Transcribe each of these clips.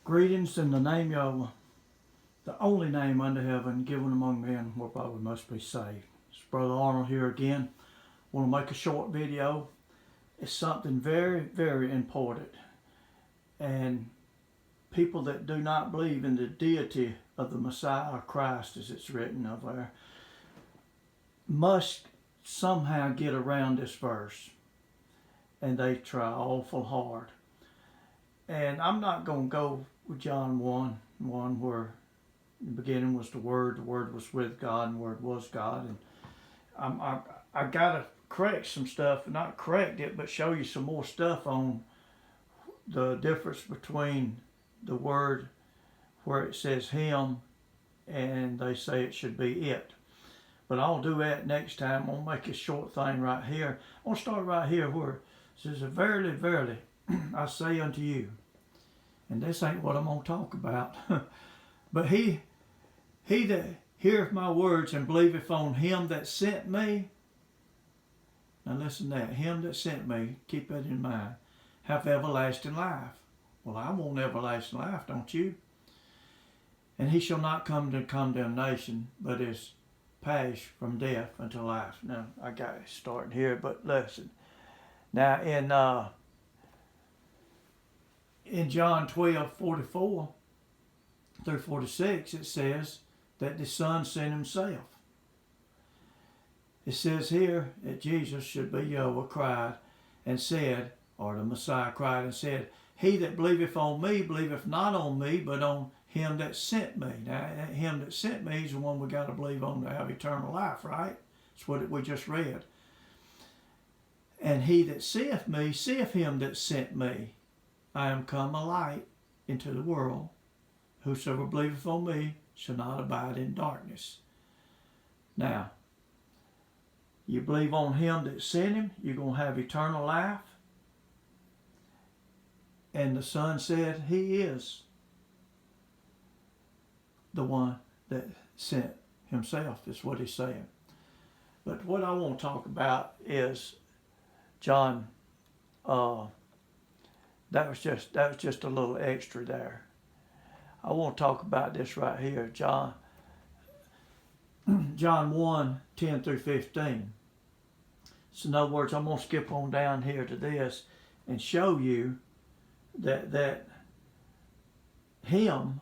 Greetings in the name Yahweh, the only name under heaven given among men whereby we must be saved. It's Brother Arnold here again. I want to make a short video. It's something very, very important. And people that do not believe in the deity of the Messiah or Christ, as it's written over there, must somehow get around this verse. And they try awful hard. And I'm not going to go with John 1 where in the beginning was the Word was with God, and the Word was God. And I got to correct some stuff, not correct it, but show you some more stuff on the difference between the word where it says Him and they say it should be it. But I'll do that next time. I'll make a short thing right here. I'll start right here where it says, Verily, verily, I say unto you, and this ain't what I'm going to talk about, but he that heareth my words and believeth on him that sent me, now listen to that, him that sent me, keep that in mind, have everlasting life. Well, I want everlasting life, don't you? And he shall not come to condemnation, but is passed from death unto life. Now, I got it starting here, but listen. Now, in John 12:44 through 46, it says that the Son sent himself. It says here that Jesus should be Yahweh cried and said, or the Messiah cried and said, He that believeth on me believeth not on me, but on him that sent me. Now, him that sent me is the one we got to believe on to have eternal life, right? That's what we just read. And he that seeth me, seeth him that sent me. I am come a light into the world. Whosoever believeth on me shall not abide in darkness. Now, you believe on him that sent him, you're going to have eternal life. And the Son said he is the one that sent himself, is what he's saying. But what I want to talk about is John, that was just a little extra there. I want to talk about this right here, John 1:10 through 15. So in other words, I'm going to skip on down here to this and show you that him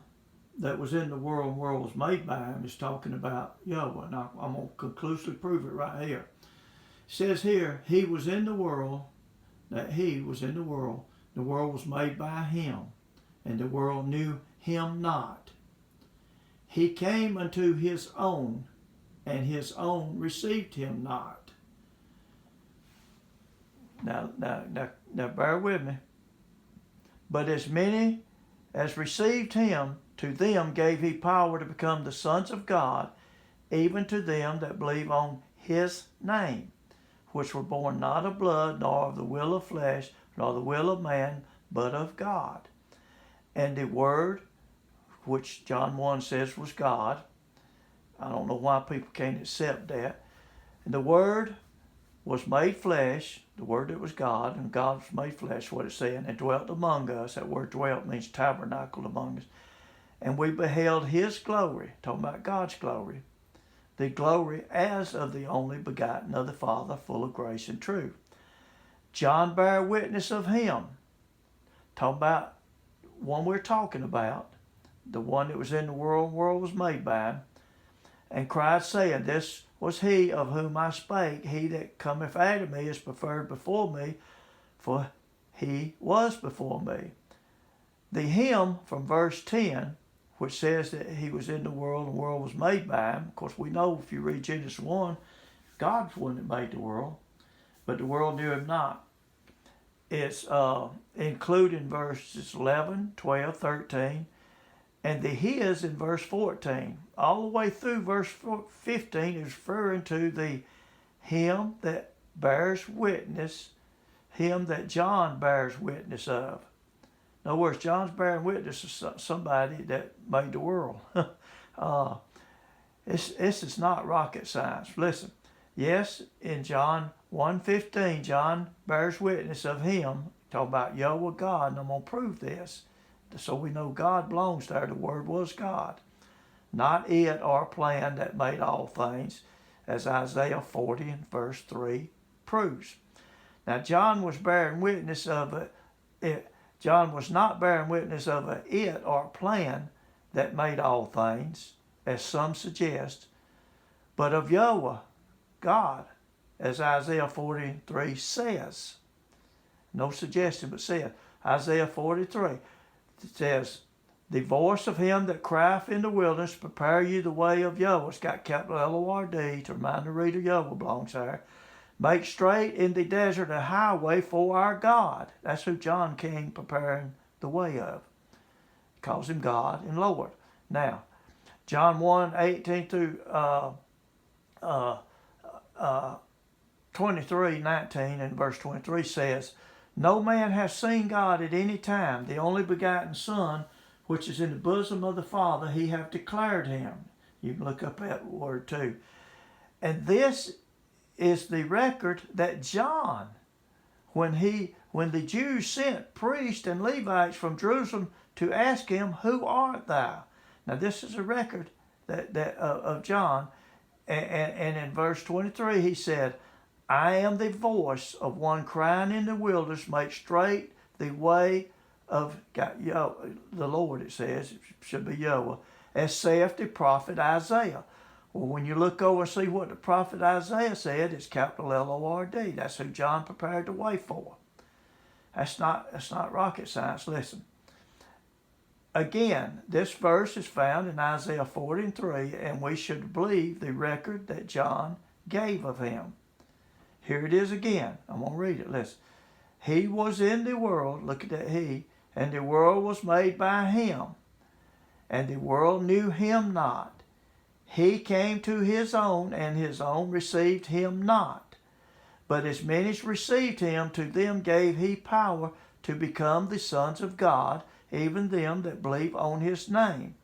that was in the world was made by him is talking about Yahweh. And I'm going to conclusively prove it right here. It says here, he was in the world, that he was in the world was made by him, and the world knew him not. He came unto his own, and his own received him not. Now bear with me. But as many as received him, to them gave he power to become the sons of God, even to them that believe on his name, which were born not of blood, nor of the will of flesh, nor the will of man, but of God. And the Word, which John 1 says was God, I don't know why people can't accept that. And the Word was made flesh, the Word that was God, and God was made flesh, what it's saying, and dwelt among us. That word dwelt means tabernacled among us. And we beheld his glory, talking about God's glory, the glory as of the only begotten of the Father, full of grace and truth. John bare witness of him, talking about one we're talking about, the one that was in the world was made by him, and cried, saying, This was he of whom I spake, he that cometh after me is preferred before me, for he was before me. The him from verse 10, which says that he was in the world and the world was made by him. Of course, we know if you read Genesis 1, God's the one that made the world, but the world knew him not. It's including verses 11, 12, 13, and the his in verse 14. All the way through verse 15 is referring to the him that bears witness, him that John bears witness of. In other words, John's bearing witness of somebody that made the world. This is not rocket science. Listen, yes, in John 1:15, John bears witness of him, talking about Yahweh God, and I'm going to prove this. So we know God belongs there. The Word was God. Not it or plan that made all things, as Isaiah 40 and verse 3 proves. Now John was bearing witness of it. John was not bearing witness of it or plan that made all things, as some suggest, but of Yahweh, God, as Isaiah 43 says. No suggestion, but said. Isaiah 43 says, the voice of him that crieth in the wilderness, prepare you the way of Yahweh. It's got capital L-O-R-D to remind the reader Yahweh belongs there. Make straight in the desert a highway for our God. That's who John came preparing the way of. He calls him God and Lord. Now, John 1:18 through 23:19 and verse 23 says, no man hath seen God at any time. The only begotten Son, which is in the bosom of the Father, he hath declared him. You can look up that word too. And this is the record that John, when the Jews sent priests and Levites from Jerusalem to ask him, who art thou? Now this is a record of John. And in verse 23 he said, I am the voice of one crying in the wilderness, make straight the way of God, the Lord, it says. It should be Yahweh. As saith the prophet Isaiah. Well, when you look over and see what the prophet Isaiah said, it's capital L-O-R-D. That's who John prepared the way for. That's not rocket science. Listen. Again, this verse is found in Isaiah 43, and we should believe the record that John gave of him. Here it is again. I'm going to read it. Listen. He was in the world, look at that he, and the world was made by him, and the world knew him not. He came to his own, and his own received him not. But as many as received him, to them gave he power to become the sons of God, even them that believe on his name,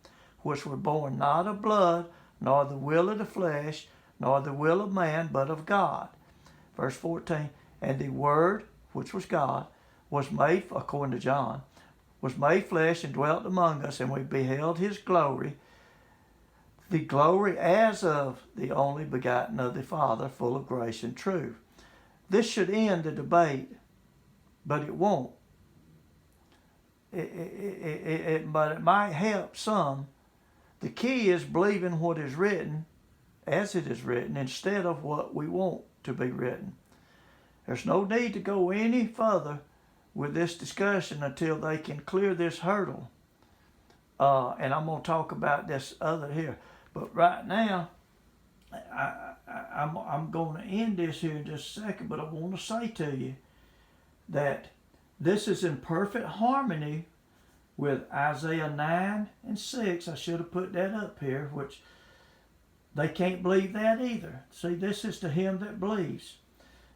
which were born not of blood, nor the will of the flesh, nor the will of man, but of God. Verse 14, and the Word, which was God, was made, according to John, was made flesh and dwelt among us, and we beheld his glory, the glory as of the only begotten of the Father, full of grace and truth. This should end the debate, but it won't. But it might help some. The key is believing what is written as it is written instead of what we want to be written. There's no need to go any further with this discussion until they can clear this hurdle. And I'm going to talk about this other here. But right now, I'm going to end this here in just a second, but I want to say to you that this is in perfect harmony with Isaiah 9 and 6. I should have put that up here, which they can't believe that either. See, this is to him that believes.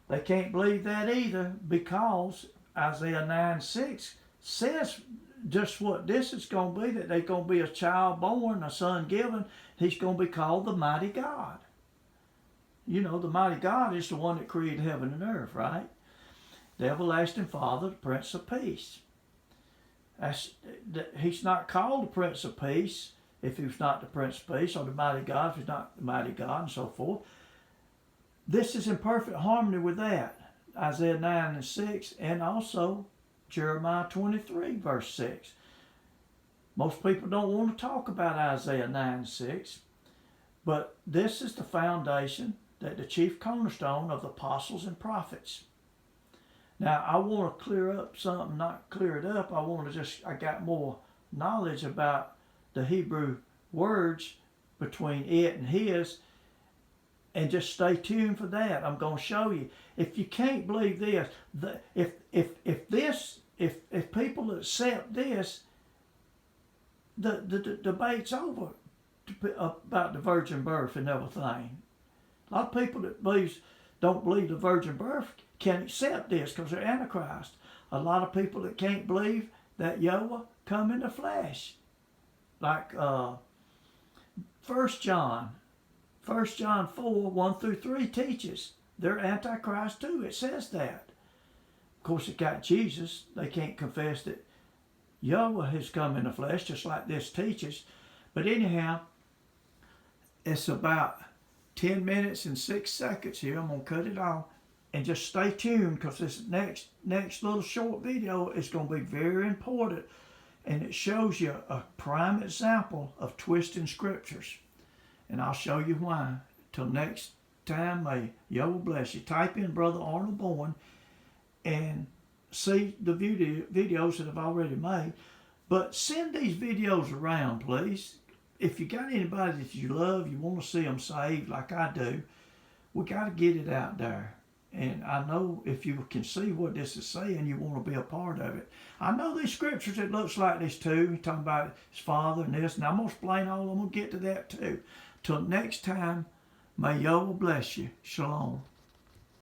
They can't believe that either because Isaiah 9:6 says just what this is going to be, that there's going to be a child born, a son given. He's going to be called the mighty God. You know, the mighty God is the one that created heaven and earth, right? The everlasting Father, the Prince of Peace. He's not called the Prince of Peace if he's not the Prince of Peace, or the mighty God if he's not the mighty God, and so forth. This is in perfect harmony with that. Isaiah 9 and 6, and also Jeremiah 23, verse 6. Most people don't want to talk about Isaiah 9 and 6, but this is the foundation, that the chief cornerstone of the apostles and prophets. Now, I want to clear up something, not clear it up. I got more knowledge about the Hebrew words between it and his, and just stay tuned for that. I'm going to show you. If you can't believe this, if people accept this, the debate's over about the virgin birth and everything. A lot of people that don't believe the virgin birth can't accept this because they're Antichrist. A lot of people that can't believe that Yahweh come in the flesh. Like 1 John 4, 1 through 3 teaches they're Antichrist too. It says that. Of course, it got Jesus. They can't confess that Yahweh has come in the flesh, just like this teaches. But anyhow, it's about 10 minutes and 6 seconds here. I'm going to cut it off. And just stay tuned, because this next little short video is going to be very important. And it shows you a prime example of twisting scriptures. And I'll show you why. Till next time, may Yahweh bless you. Type in Brother Arnold Bourne and see the videos that I've already made. But send these videos around, please. If you got anybody that you love, you want to see them saved like I do, we got to get it out there. And I know if you can see what this is saying, you want to be a part of it. I know these scriptures, it looks like this too. He's talking about his father and this, and I'm going to explain all. I'm going to get to that too. Till next time, may Yahweh bless you. Shalom.